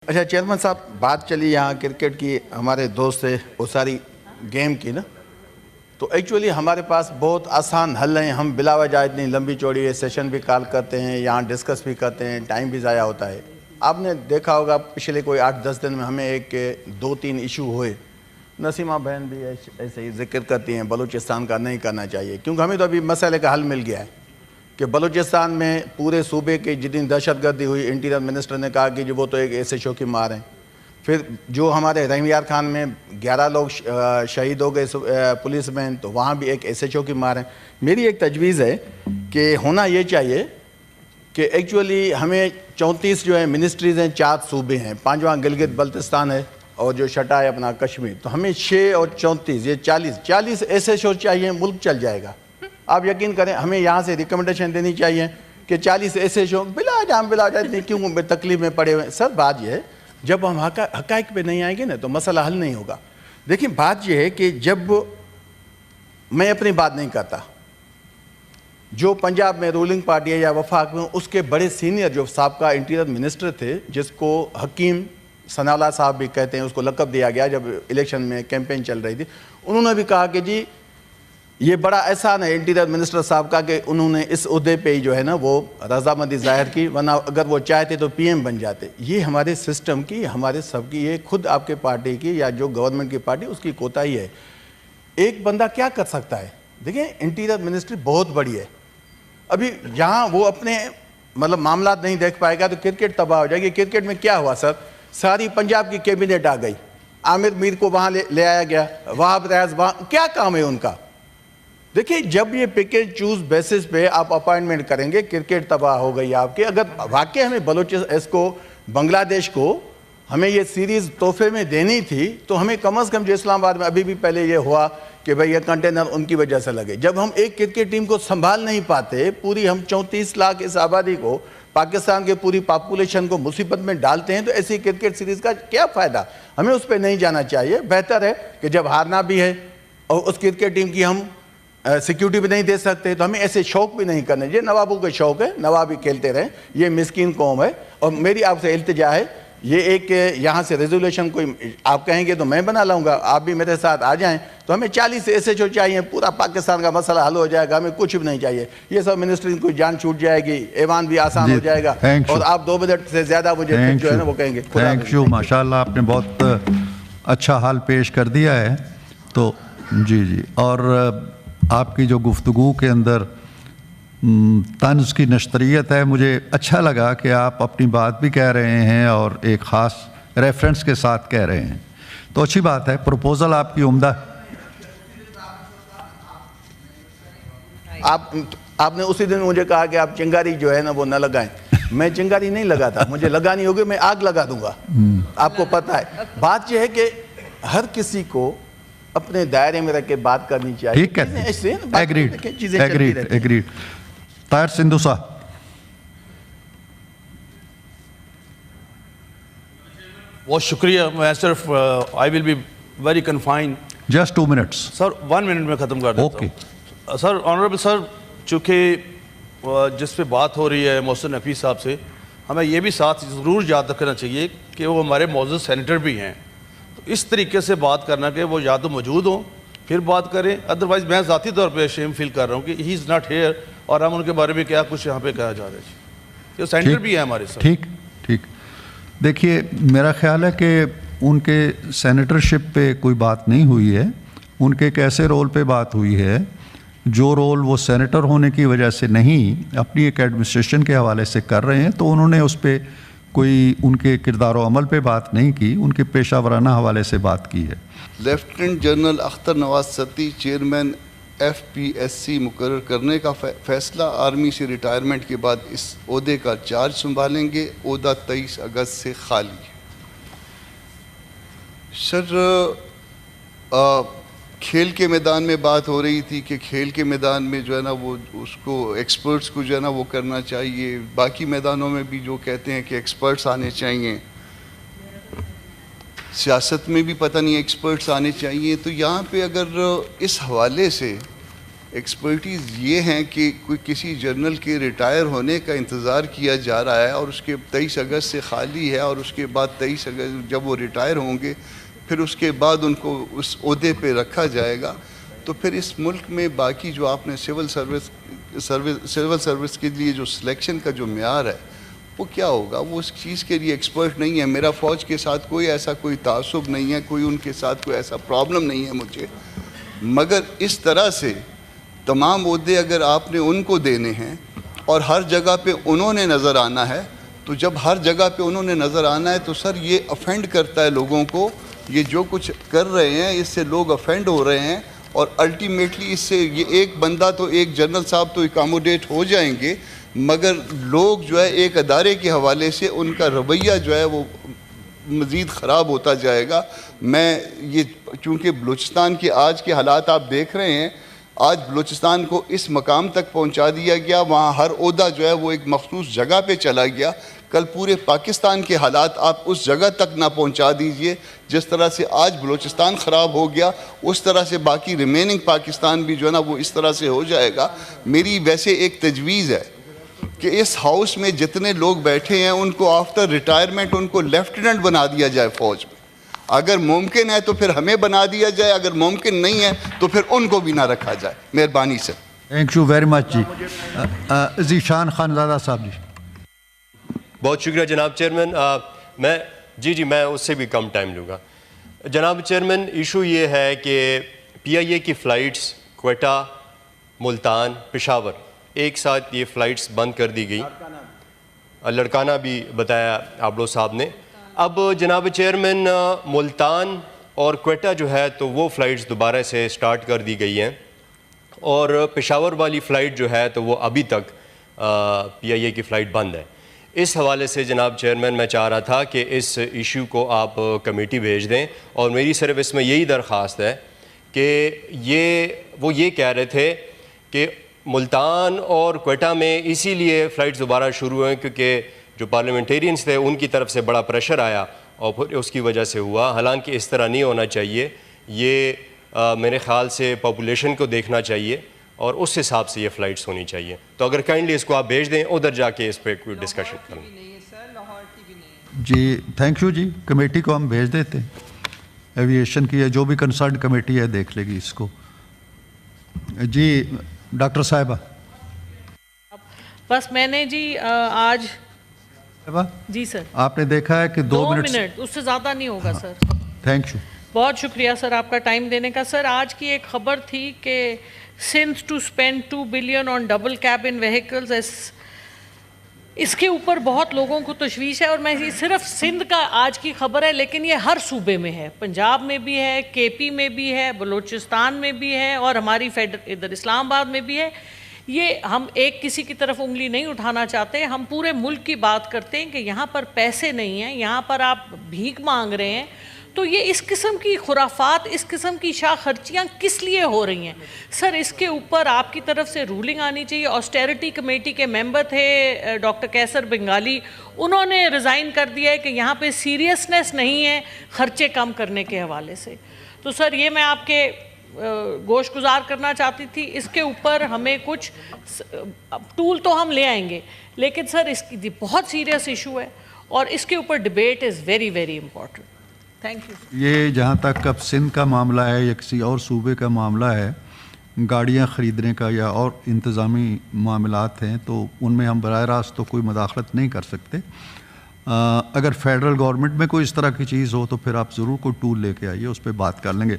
اچھا چیئرمین صاحب، بات چلی یہاں کرکٹ کی، ہمارے دوست سے وہ ساری گیم کی نا، تو ایکچولی ہمارے پاس بہت آسان حل ہیں. ہم بلا وجہ اتنی لمبی چوڑی سیشن بھی کال کرتے ہیں، یہاں ڈسکس بھی کرتے ہیں، ٹائم بھی ضائع ہوتا ہے. آپ نے دیکھا ہوگا پچھلے کوئی 8-10 دن میں ہمیں ایک 2-3 ایشو ہوئے. نسیمہ بہن بھی ایسے ہی ذکر کرتی ہیں بلوچستان کا نہیں کرنا چاہیے، کیونکہ ہمیں تو ابھی مسئلے کا حل مل گیا ہے کہ بلوچستان میں پورے صوبے کی جتنی دہشت گردی ہوئی، انٹیریئر منسٹر نے کہا کہ وہ تو ایک ایسے شو کی مار ہیں. پھر جو ہمارے رحیم یار خان میں 11 لوگ شہید ہو گئے پولیس مین، تو وہاں بھی ایک ایسے شو کی مار ہیں. میری ایک تجویز ہے کہ ہونا یہ چاہیے کہ ایکچولی ہمیں 34 جو ہیں منسٹریز ہیں، 4 صوبے ہیں، 5واں گلگت بلتستان ہے اور جو چھٹا ہے اپنا کشمیر، تو ہمیں 6 اور 34 یہ 40 ایسے شو چاہیے، ملک چل جائے گا. آپ یقین کریں ہمیں یہاں سے ریکمنڈیشن دینی چاہیے کہ 40 ایسے شو بلا جائے اتنی کیوں تکلیف میں پڑے ہوئے. سر بات یہ ہے جب ہم حقائق پہ نہیں آئیں گے نا تو مسئلہ حل نہیں ہوگا. دیکھیں بات یہ ہے کہ جب میں اپنی بات نہیں کرتا، جو پنجاب میں رولنگ پارٹی ہے یا وفاق میں، اس کے بڑے سینئر جو سابقہ انٹیریئر منسٹر تھے، جس کو حکیم ثناء اللہ صاحب بھی کہتے ہیں، اس کو لقب دیا گیا جب الیکشن میں کیمپین چل رہی تھی، انہوں نے بھی کہا کہ جی یہ بڑا احسان ہے انٹیریئر منسٹر صاحب کا کہ انہوں نے اس عہدے پہ ہی جو ہے نا وہ رضامندی ظاہر کی، ورنہ اگر وہ چاہتے تو پی ایم بن جاتے. یہ ہمارے سسٹم کی، ہمارے سب کی، یہ خود آپ کے پارٹی کی یا جو گورنمنٹ کی پارٹی اس کی کوتاہی ہے. ایک بندہ کیا کر سکتا ہے؟ دیکھیں انٹیریئر منسٹری بہت بڑی ہے، ابھی جہاں وہ اپنے معاملات نہیں دیکھ پائے گا تو کرکٹ تباہ ہو جائے گی. کرکٹ میں کیا ہوا سر؟ ساری پنجاب کی کیبنٹ آ گئی، عامر میر کو وہاں لے آیا گیا، وہاب ریاض وہاں، کیا کام ہے ان کا؟ دیکھیں جب یہ پک اینڈ چوز بیسس پہ آپ اپائنٹمنٹ کریں گے، کرکٹ تباہ ہو گئی آپ کے. اگر واقعی ہمیں اس کو بنگلہ دیش کو ہمیں یہ سیریز تحفے میں دینی تھی تو ہمیں کم از کم جو اسلام آباد میں ابھی بھی پہلے یہ ہوا کہ بھئی یہ کنٹینر ان کی وجہ سے لگے. جب ہم ایک کرکٹ ٹیم کو سنبھال نہیں پاتے، پوری ہم 34 لاکھ اس آبادی کو، پاکستان کے پوری پاپولیشن کو مصیبت میں ڈالتے ہیں، تو ایسی کرکٹ سیریز کا کیا فائدہ؟ ہمیں اس پہ نہیں جانا چاہیے. بہتر ہے کہ جب ہارنا بھی ہے اور اس کرکٹ ٹیم کی ہم سیکیورٹی بھی نہیں دے سکتے تو ہمیں ایسے شوق بھی نہیں کرنے. یہ نوابوں کے شوق ہے، نواب ہی کھیلتے رہیں، یہ مسکین قوم ہے. اور میری آپ سے التجا ہے، یہ ایک یہاں سے ریزولوشن کوئی آپ کہیں گے تو میں بنا لاؤں گا، آپ بھی میرے ساتھ آ جائیں، تو ہمیں 40 ایسے شو چاہیے، پورا پاکستان کا مسئلہ حل ہو جائے گا. ہمیں کچھ بھی نہیں چاہیے. یہ سب منسٹری کوئی جان چھوٹ جائے گی، ایوان بھی آسان ہو جائے گا، اور آپ 2 منٹ سے زیادہ مجھے جو ہے نا وہ کہیں گے. تھینک یو، ماشاءاللہ آپ نے بہت اچھا حال پیش کر دیا ہے. تو جی اور آپ کی جو گفتگو کے اندر طنز کی نشتریت ہے، مجھے اچھا لگا کہ آپ اپنی بات بھی کہہ رہے ہیں اور ایک خاص ریفرنس کے ساتھ کہہ رہے ہیں، تو اچھی بات ہے. پروپوزل آپ کی عمدہ. آپ نے اسی دن مجھے کہا کہ آپ چنگاری جو ہے نا وہ نہ لگائیں. میں چنگاری نہیں لگاتا، مجھے لگانی ہوگی میں آگ لگا دوں گا، آپ کو پتہ ہے. بات یہ ہے کہ ہر کسی کو اپنے دائرے میں رکھ کے بات کرنی چاہیے. ٹھیک ہے، ایگریڈ. طاہر سندھو صاحب. بہت شکریہ. میں صرف I will be very confine. Just 2 minutes sir, 1 minute میں ختم کر دیتا ہوں. سر آنریبل سر، چونکہ جس پہ بات ہو رہی ہے محسن نفیس صاحب سے، ہمیں یہ بھی ساتھ ضرور یاد رکھنا چاہیے کہ وہ ہمارے معزز سینیٹر بھی ہیں. تو اس طریقے سے بات کرنا کہ وہ یا تو موجود ہوں پھر بات کریں، ادروائز میں ذاتی طور پہ شیم فیل کر رہا ہوں کہ ہی از ناٹ ہیئر، اور ہم ان کے بارے میں کیا کچھ یہاں پہ کہا جا رہا ہے. یہ سینٹر بھی ہے ہمارے ساتھ. ٹھیک. دیکھیے میرا خیال ہے کہ ان کے سینیٹرشپ پہ کوئی بات نہیں ہوئی ہے، ان کے ایک ایسے رول پہ بات ہوئی ہے جو رول وہ سینیٹر ہونے کی وجہ سے نہیں، اپنی ایک ایڈمنسٹریشن کے حوالے سے کر رہے ہیں، تو انہوں نے اس پہ کوئی ان کے کردار و عمل پہ بات نہیں کی، ان کے پیشہ ورانہ حوالے سے بات کی ہے. لیفٹیننٹ جنرل اختر نواز ستی چیئرمین FPSC مقرر کرنے کا فیصلہ. آرمی سے ریٹائرمنٹ کے بعد اس عہدے کا چارج سنبھالیں گے. عہدہ 23 اگست سے خالی. سر، کھیل کے میدان میں بات ہو رہی تھی کہ کھیل کے میدان میں جو ہے نا وہ اس کو ایکسپرٹس کو جو ہے نا وہ کرنا چاہیے. باقی میدانوں میں بھی جو کہتے ہیں کہ ایکسپرٹس آنے چاہیے، سیاست میں بھی پتہ نہیں ایکسپرٹس آنے چاہیے. تو یہاں پہ اگر اس حوالے سے ایکسپرٹیز یہ ہیں کہ کوئی کسی جنرل کے ریٹائر ہونے کا انتظار کیا جا رہا ہے اور اس کے 23 اگست سے خالی ہے اور اس کے بعد 23 اگست جب وہ ریٹائر ہوں گے پھر اس کے بعد ان کو اس عہدے پہ رکھا جائے گا، تو پھر اس ملک میں باقی جو آپ نے سول سروس کے لیے جو سلیکشن کا جو معیار ہے وہ کیا ہوگا؟ وہ اس چیز کے لیے ایکسپرٹ نہیں ہے. میرا فوج کے ساتھ کوئی تعصب نہیں ہے، کوئی ان کے ساتھ کوئی ایسا پرابلم نہیں ہے مجھے، مگر اس طرح سے تمام عہدے اگر آپ نے ان کو دینے ہیں اور ہر جگہ پہ انہوں نے نظر آنا ہے، تو جب ہر جگہ پہ انہوں نے نظر آنا ہے تو سر یہ افینڈ کرتا ہے لوگوں کو. یہ جو کچھ کر رہے ہیں اس سے لوگ افینڈ ہو رہے ہیں اور الٹیمیٹلی اس سے یہ ایک بندہ تو ایک جنرل صاحب تو اکاموڈیٹ ہو جائیں گے، مگر لوگ جو ہے ایک ادارے کے حوالے سے ان کا رویہ جو ہے وہ مزید خراب ہوتا جائے گا. میں یہ چونکہ بلوچستان کے آج کے حالات آپ دیکھ رہے ہیں، آج بلوچستان کو اس مقام تک پہنچا دیا گیا، وہاں ہر عہدہ جو ہے وہ ایک مخصوص جگہ پہ چلا گیا. کل پورے پاکستان کے حالات آپ اس جگہ تک نہ پہنچا دیجئے جس طرح سے آج بلوچستان خراب ہو گیا، اس طرح سے باقی ریمیننگ پاکستان بھی جو ہے نا وہ اس طرح سے ہو جائے گا. میری ویسے ایک تجویز ہے کہ اس ہاؤس میں جتنے لوگ بیٹھے ہیں ان کو آفٹر ریٹائرمنٹ ان کو لیفٹیننٹ بنا دیا جائے فوج میں. اگر ممکن ہے تو پھر ہمیں بنا دیا جائے، اگر ممکن نہیں ہے تو پھر ان کو بھی نہ رکھا جائے. مہربانی سے. تھینک یو ویری مچ جی. ذیشان خان زادہ صاحب جی. بہت شکریہ جناب چیئرمین. میں اس سے بھی کم ٹائم لوں گا. جناب چیئرمین، ایشو یہ ہے کہ پی آئی اے کی فلائٹس کوئٹہ، ملتان، پشاور ایک ساتھ یہ فلائٹس بند کر دی گئی. لڑکانہ بھی بتایا آبلو صاحب نے. اب جناب چیئرمین ملتان اور کوئٹہ جو ہے تو وہ فلائٹس دوبارہ سے سٹارٹ کر دی گئی ہیں اور پشاور والی فلائٹ جو ہے تو وہ ابھی تک پی آئی اے کی فلائٹ بند ہے. اس حوالے سے جناب چیئرمین میں چاہ رہا تھا کہ اس ایشو کو آپ کمیٹی بھیج دیں اور میری صرف اس میں یہی درخواست ہے کہ وہ یہ کہہ رہے تھے کہ ملتان اور کوئٹہ میں اسی لیے فلائٹس دوبارہ شروع ہوئے کیونکہ جو پارلیمنٹیرینز تھے ان کی طرف سے بڑا پریشر آیا اور پھر اس کی وجہ سے ہوا. حالانکہ اس طرح نہیں ہونا چاہیے. یہ میرے خیال سے پاپولیشن کو دیکھنا چاہیے اور اس حساب سے یہ فلائٹس ہونی چاہیے. تو اگر کائنڈلی اس کو آپ بھیج دیں ادھر جا کے اس پہ کوئی ڈسکشن کریں. جی تھینک یو جی. کمیٹی کو ہم بھیج دیتے ہیں، ایویشن کی ہے جو بھی کنسرن کمیٹی ہے دیکھ لے گی اس کو. جی ڈاکٹر صاحبہ. بس میں نے جی آج جی سر آپ نے دیکھا ہے کہ 2 منٹ اس سے زیادہ نہیں ہوگا سر. Thank you. بہت شکریہ سر آپ کا ٹائم دینے کا. سر آج کی ایک خبر تھی کہ Sindh to spend 2 billion on double cabin vehicles. اس کے اوپر بہت لوگوں کو تشویش ہے اور میں یہ صرف سندھ کا آج کی خبر ہے لیکن یہ ہر صوبے میں ہے. پنجاب میں بھی ہے، کے پی میں بھی ہے، بلوچستان میں بھی ہے اور ہماری ادھر اسلام آباد میں بھی ہے. یہ ہم ایک کسی کی طرف انگلی نہیں اٹھانا چاہتے، ہم پورے ملک کی بات کرتے ہیں کہ یہاں پر پیسے نہیں ہیں، یہاں پر آپ بھیک مانگ رہے ہیں. تو یہ اس قسم کی خرافات، اس قسم کی شاہ خرچیاں کس لیے ہو رہی ہیں؟ سر اس کے اوپر آپ کی طرف سے رولنگ آنی چاہیے. آسٹیرٹی کمیٹی کے ممبر تھے ڈاکٹر کیسر بنگالی، انہوں نے ریزائن کر دیا ہے کہ یہاں پہ سیریسنس نہیں ہے خرچے کم کرنے کے حوالے سے. تو سر یہ میں آپ کے گوش گزار کرنا چاہتی تھی. اس کے اوپر ہمیں کچھ ٹول تو ہم لے آئیں گے لیکن سر اس کی بہت سیریس ایشو ہے اور اس کے اوپر debate is very very important. Thank you. یہ جہاں تک اب سندھ کا معاملہ ہے یا کسی اور صوبے کا معاملہ ہے، گاڑیاں خریدنے کا یا اور انتظامی معاملات ہیں تو ان میں ہم براہ راست تو کوئی مداخلت نہیں کر سکتے. اگر فیڈرل گورنمنٹ میں کوئی اس طرح کی چیز ہو تو پھر آپ ضرور کوئی ٹول لے کے آئیے، اس پہ بات کر لیں گے.